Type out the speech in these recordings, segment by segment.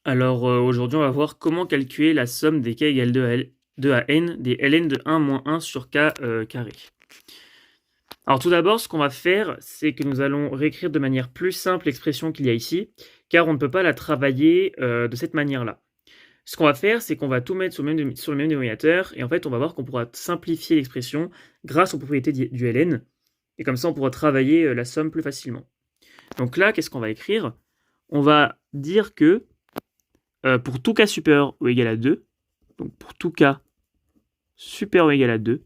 Alors aujourd'hui, on va voir comment calculer la somme des k égale 2 à n des ln de 1 moins 1 sur k carré. Alors tout d'abord, ce qu'on va faire, c'est que nous allons réécrire de manière plus simple l'expression qu'il y a ici, car on ne peut pas la travailler de cette manière-là. Ce qu'on va faire, c'est qu'on va tout mettre sur le même dénominateur, et en fait, on va voir qu'on pourra simplifier l'expression grâce aux propriétés du ln, et comme ça, on pourra travailler la somme plus facilement. Donc là, qu'est-ce qu'on va écrire? On va dire que pour tout k supérieur ou égal à 2, donc pour tout k supérieur ou égal à 2,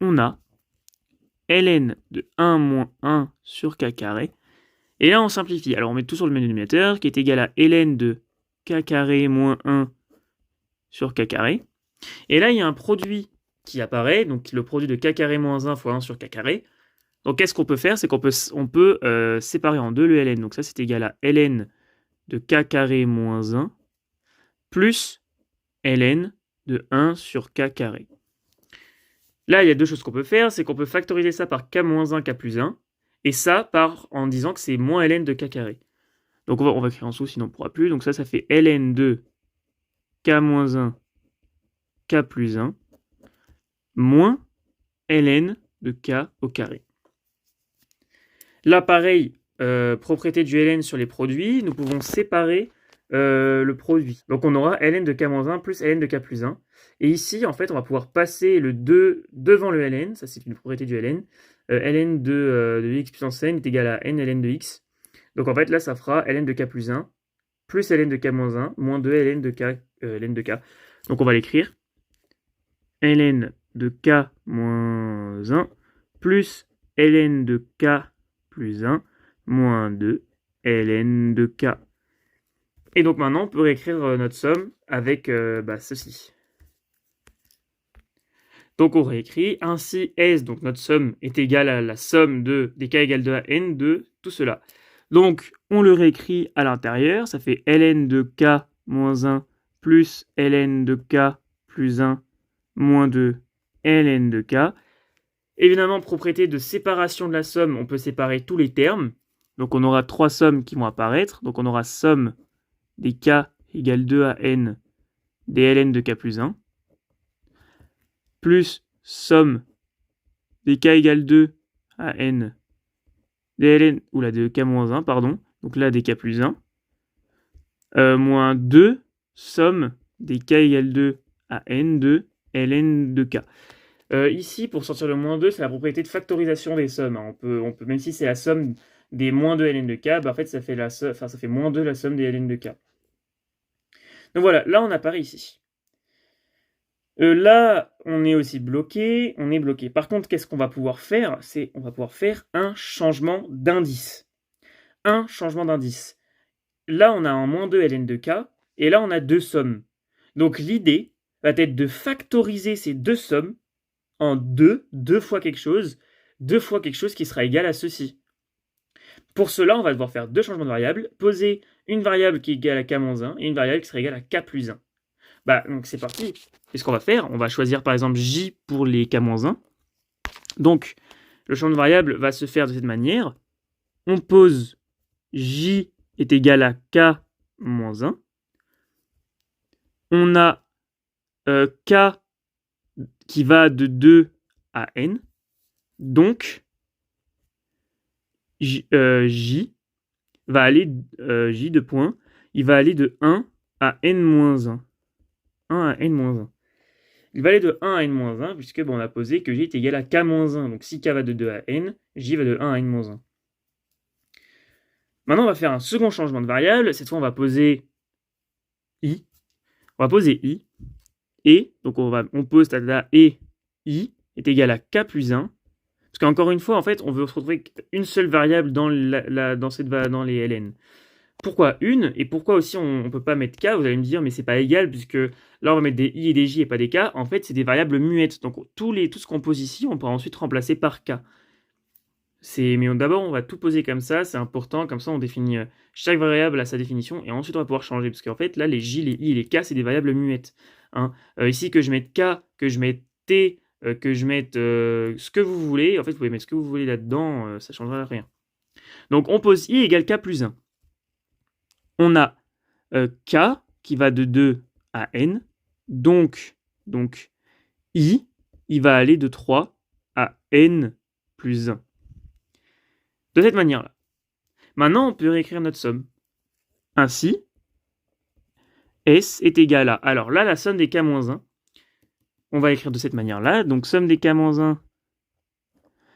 on a ln de 1 moins 1 sur k carré. Et là, on simplifie. Alors, on met tout sur le même dénominateur, qui est égal à ln de k carré moins 1 sur k carré. Et là, il y a un produit qui apparaît, donc le produit de k carré moins 1 fois 1 sur k carré. Donc, qu'est-ce qu'on peut faire? C'est qu'on peut séparer en deux le ln. Donc, ça, c'est égal à ln de k carré moins 1 plus ln de 1 sur k carré. Là, il y a deux choses qu'on peut faire, c'est qu'on peut factoriser ça par k-1, k plus 1, et ça en disant que c'est moins ln de k carré. Donc on va écrire en dessous, sinon on ne pourra plus. Donc ça fait ln de k-1, k plus 1, moins ln de k au carré. Là, pareil, propriété du ln sur les produits, nous pouvons séparer le produit. Donc on aura ln de k-1 plus ln de k plus 1. Et ici, en fait, on va pouvoir passer le 2 devant le ln, ça c'est une propriété du ln. Ln de x puissance n est égal à n ln de x. Donc en fait, là, ça fera ln de k plus 1 plus ln de k-1 moins 2 ln de k, ln de k. Donc on va l'écrire. Ln de k moins 1 plus ln de k plus 1 moins 2 ln de k. Et donc maintenant, on peut réécrire notre somme avec ceci. Donc on réécrit, ainsi S, donc notre somme, est égale à la somme des k égale 2 à n de tout cela. Donc on le réécrit à l'intérieur, ça fait ln de k moins 1 plus ln de k plus 1 moins 2 ln de k. Évidemment, propriété de séparation de la somme, on peut séparer tous les termes. Donc on aura trois sommes qui vont apparaître. Donc on aura somme des k égale 2 à n des ln de k plus 1, plus somme des k égale 2 à n des ln, de k moins 1, pardon, donc là des k plus 1, moins 2 somme des k égale 2 à n de ln de k. Ici, pour sortir le moins 2, c'est la propriété de factorisation des sommes. On peut, même si c'est la somme des moins 2 ln de k, en fait ça fait moins 2 la somme des ln de k. Donc voilà, là on apparaît ici. Là, on est aussi bloqué, Par contre, qu'est-ce qu'on va pouvoir faire? On va pouvoir faire un changement d'indice. Un changement d'indice. Là, on a un moins 2 ln de k, et là, on a deux sommes. Donc l'idée va être de factoriser ces deux sommes en deux fois quelque chose qui sera égal à ceci. Pour cela, on va devoir faire deux changements de variables, poser une variable qui est égale à k-1 et une variable qui sera égale à k plus 1. Donc c'est parti. Qu'est-ce qu'on va faire? On va choisir par exemple j pour les k-1. Donc le changement de variable va se faire de cette manière. On pose j est égal à k-1. On a k qui va de 2 à n. Donc j va aller, j de point, il va aller de 1 à n-1. 1 à n-1. Il va aller de 1 à n-1, puisque on a posé que j est égal à k-1. Donc si k va de 2 à n, j va de 1 à n-1. Maintenant, on va faire un second changement de variable. Cette fois, on va poser i. Et, donc on pose là et i est égal à k plus 1. Parce qu'encore une fois, en fait, on veut se retrouver une seule variable dans les ln. Pourquoi une? Et pourquoi aussi on ne peut pas mettre k? Vous allez me dire, mais c'est pas égal, puisque là on va mettre des i et des j et pas des k. En fait, c'est des variables muettes. Donc tout ce qu'on pose ici, on pourra ensuite remplacer par k. Mais d'abord, on va tout poser comme ça, c'est important. Comme ça, on définit chaque variable à sa définition, et ensuite on va pouvoir changer. Parce qu'en fait, là, les j, les i et les k, c'est des variables muettes. Hein. Ici, que je mette k, que je mette t, que je mette ce que vous voulez. En fait, vous pouvez mettre ce que vous voulez là-dedans, ça ne changera rien. Donc on pose i égale k plus 1. On a k qui va de 2 à n. Donc i, il va aller de 3 à n plus 1. De cette manière-là. Maintenant, on peut réécrire notre somme. Ainsi, S est égal à... Alors là, la somme des k-1, on va écrire de cette manière-là. Donc, somme des k-1,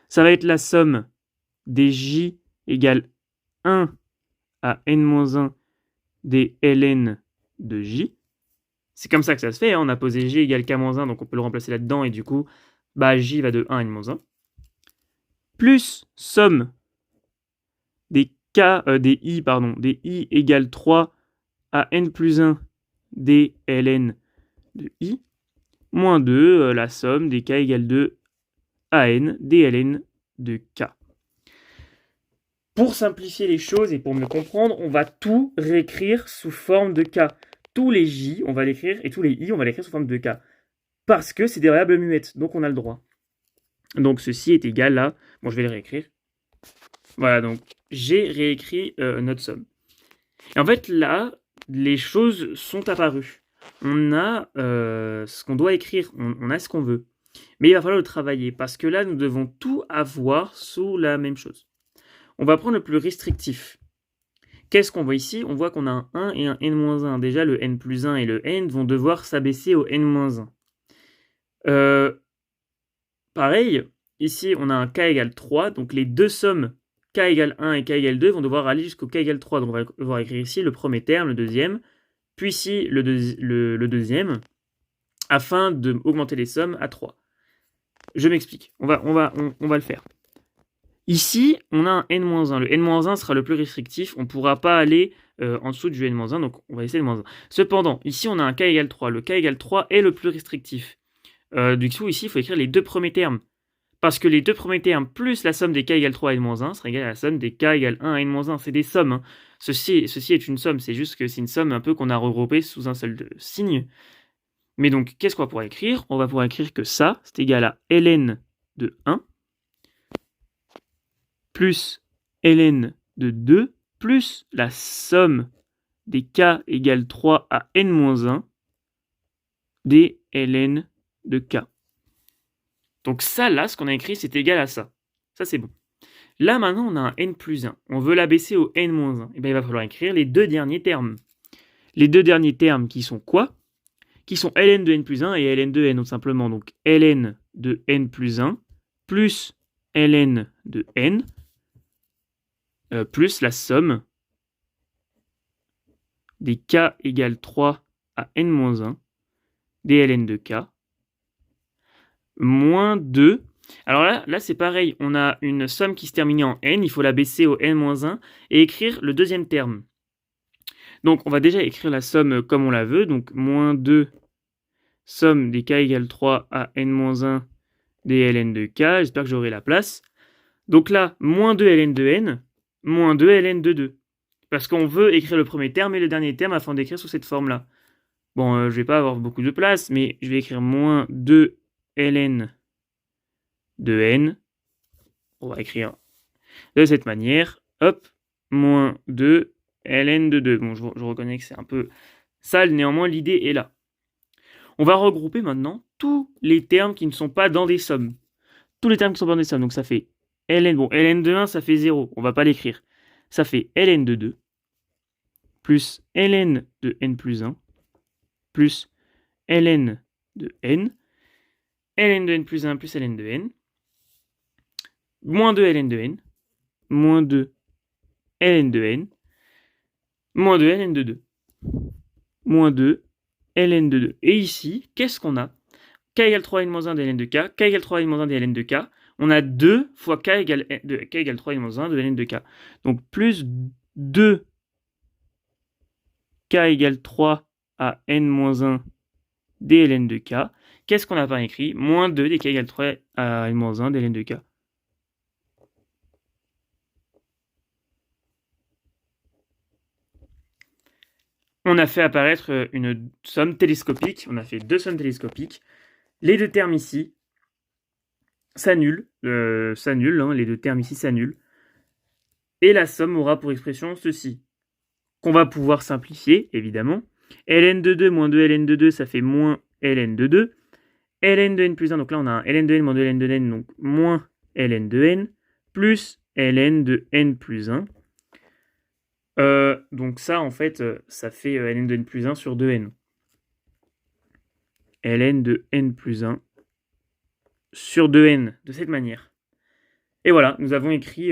ça va être la somme des j égale 1 à n-1 des ln de j. C'est comme ça que ça se fait. Hein. On a posé j égale k-1, donc on peut le remplacer là-dedans. Et du coup, j va de 1 à n-1. Plus somme des i égale 3 à n plus 1 des ln de i, moins 2, la somme des k égale 2 à n des ln de k. Pour simplifier les choses et pour mieux comprendre, on va tout réécrire sous forme de k. Tous les j, on va l'écrire, et tous les i, on va l'écrire sous forme de k. Parce que c'est des variables muettes, donc on a le droit. Donc ceci est égal à... Bon, je vais le réécrire. Voilà, donc j'ai réécrit notre somme. Et en fait, là, les choses sont apparues. On a ce qu'on doit écrire, on a ce qu'on veut. Mais il va falloir le travailler, parce que là, nous devons tout avoir sous la même chose. On va prendre le plus restrictif. Qu'est-ce qu'on voit ici? On voit qu'on a un 1 et un n-1. Déjà, le n plus 1 et le n vont devoir s'abaisser au n-1. Pareil, ici, on a un k égale 3, donc les deux sommes k égale 1 et k égale 2 vont devoir aller jusqu'au k égale 3. Donc on va devoir écrire ici le premier terme, le deuxième, puis ici le deuxième, afin d'augmenter les sommes à 3. Je m'explique, on va le faire. Ici, on a un n-1. Le n-1 sera le plus restrictif, on ne pourra pas aller en dessous du n-1, donc on va essayer le -1. Cependant, ici, on a un k égale 3. Le k égale 3 est le plus restrictif. Du coup, ici, il faut écrire les deux premiers termes. Parce que les deux premiers termes plus la somme des k égale 3 à n-1 sera égale à la somme des k égale 1 à n-1. C'est des sommes. Hein. Ceci est une somme. C'est juste que c'est une somme un peu qu'on a regroupée sous un seul signe. Mais donc, qu'est-ce qu'on va pouvoir écrire? On va pouvoir écrire que ça, c'est égal à ln de 1 plus ln de 2 plus la somme des k égale 3 à n-1 des ln de k. Donc ça, là, ce qu'on a écrit, c'est égal à ça. Ça, c'est bon. Là, maintenant, on a un n plus 1. On veut l'abaisser au n-1. Et bien, il va falloir écrire les deux derniers termes. Les deux derniers termes qui sont quoi? Qui sont ln de n plus 1 et ln de n, tout simplement. Donc, ln de n plus 1 plus ln de n plus la somme des k égale 3 à n-1 des ln de k moins 2. Alors là c'est pareil, on a une somme qui se termine en n, il faut la baisser au n-1 et écrire le deuxième terme. Donc on va déjà écrire la somme comme on la veut, donc moins 2 somme des k égale 3 à n-1 des ln de k, j'espère que j'aurai la place. Donc là, moins 2 ln de n, moins 2 ln de 2. Parce qu'on veut écrire le premier terme et le dernier terme afin d'écrire sous cette forme-là. Bon, je vais pas avoir beaucoup de place, mais je vais écrire moins 2 ln de n. On va écrire de cette manière. Hop, moins 2 ln de 2. Bon, je reconnais que c'est un peu sale, néanmoins l'idée est là. On va regrouper maintenant tous les termes qui ne sont pas dans des sommes. Tous les termes qui sont pas dans des sommes. Donc ça fait ln. Bon, ln de 1, ça fait 0. On va pas l'écrire. Ça fait ln de 2 plus ln de n plus 1 plus ln de n, ln de n plus 1 plus ln de n, moins 2 ln de n, moins 2 ln de n, moins 2 ln de 2, moins 2 ln de 2. Et ici, qu'est-ce qu'on a? K égale 3 n-1 de ln de k, k égale 3 n-1 de ln de k, on a 2 fois k égale 3 n-1 de ln de k. Donc plus 2 k égale 3 à n-1 des ln de k. Qu'est-ce qu'on n'a pas écrit? Moins 2 des k égale 3 à n-1 des ln de k. On a fait apparaître une somme télescopique. On a fait deux sommes télescopiques. Les deux termes ici s'annulent. Les deux termes ici s'annulent. Et la somme aura pour expression ceci. qu'on va pouvoir simplifier, évidemment. ln de 2 moins 2 ln de 2, ça fait moins ln de 2. ln de n plus 1, donc là on a un ln de n moins 2 ln de n, donc moins ln de n, plus ln de n plus 1. Donc ça, en fait, ça fait ln de n plus 1 sur 2n. ln de n plus 1 sur 2n, de cette manière. Et voilà, nous avons écrit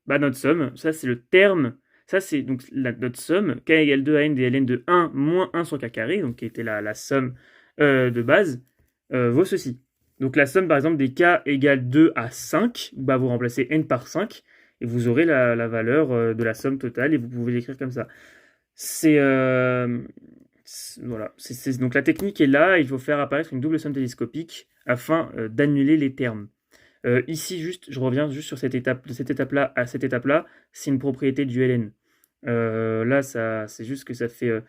notre somme. Ça, c'est le terme. Ça, c'est donc notre somme. K égale 2 à n des ln de 1 moins 1 sur k carré, donc qui était la somme de base, vaut ceci. Donc la somme, par exemple, des k égale 2 à 5, bah, vous remplacez n par 5, et vous aurez la valeur de la somme totale, et vous pouvez l'écrire comme ça. Voilà. Donc la technique est là, il faut faire apparaître une double somme télescopique afin d'annuler les termes. Ici, je reviens juste sur cette étape-là à cette étape-là, c'est une propriété du ln. Là, c'est juste que ça fait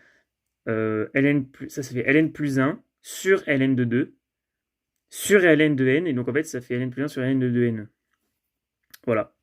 ça fait ln plus 1 sur ln de 2 sur ln de n, et donc en fait, ça fait ln plus 1 sur ln de 2n. Voilà.